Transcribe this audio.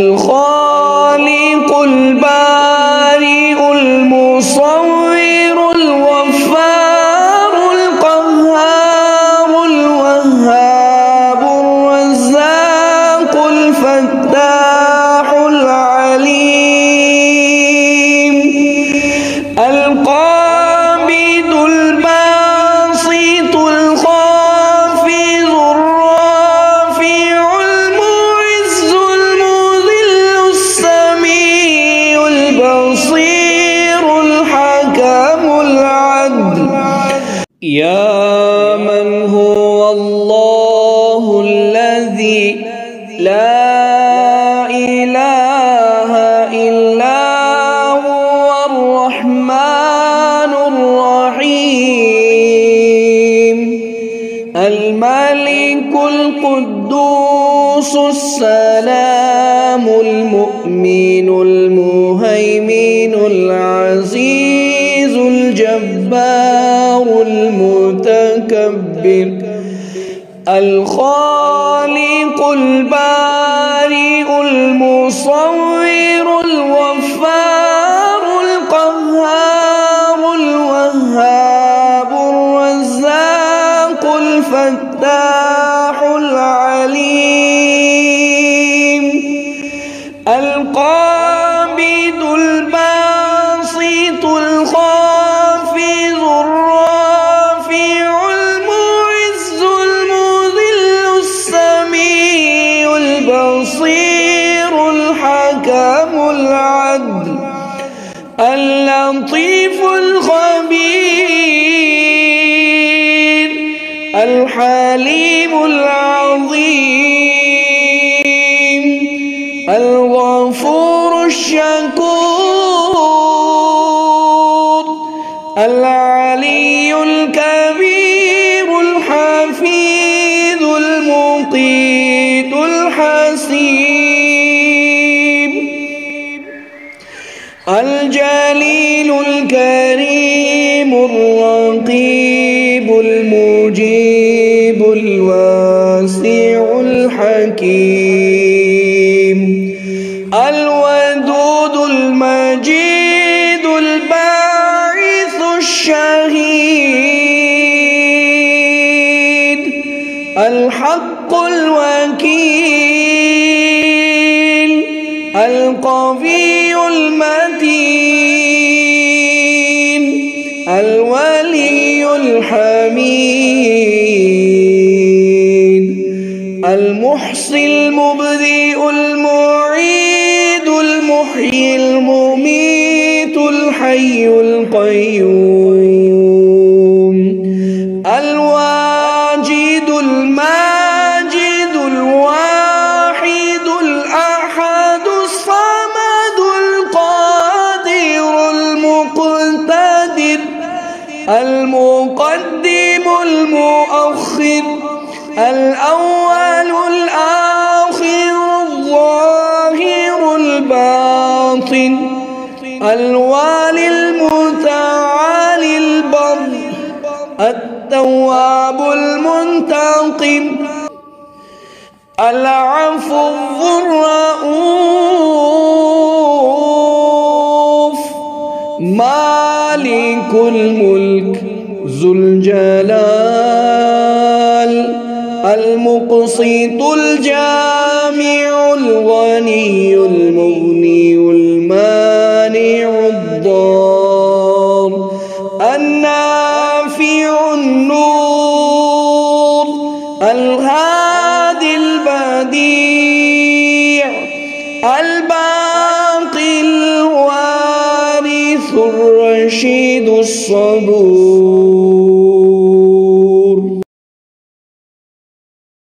الخالق البارئ المصور الغفار القهار الوهاب الرزاق الفتاح العليم القابض الباسط الخافض الرافع المعز المذل السميع البصير الحكم العدل يا من هو الله الذي لا إله إلا هو الرحمن الرحيم الملك القدوس السلام المؤمن المهيمن العزيز الجبار المتكبر الخالق البارئ المصور الغفار القهار الوهاب الرزاق الفتاح العليم القابض الباسط الخافض الرافع المعز المذل السميع البصير الحكم العدل اللطيف الخبير الحليم العظيم الغفور الشكور العلي الكبير الحفيظ المقيت الحسيب الجليل الكريم الرقيب المجيب الواسع الحكيم الودود المجيد الباعث الشهيد الحق الوكيل القوي المتين الولي الحميد المحصي المبدئ المعيد المحيي المميت الحي القيوم الواجد الماجد الواحد الأحد الصمد القادر المقتدر المقدم المؤخر الأول الآخر الظاهر الباطن الوالي المتعالي البر التواب المنتقم العفو الرؤوف مالك الملك ذو الجلال المقسط الجامع الغني المغني المانع الضار النافع النور الهادي البديع الباقي الوارث الرشيد الصبور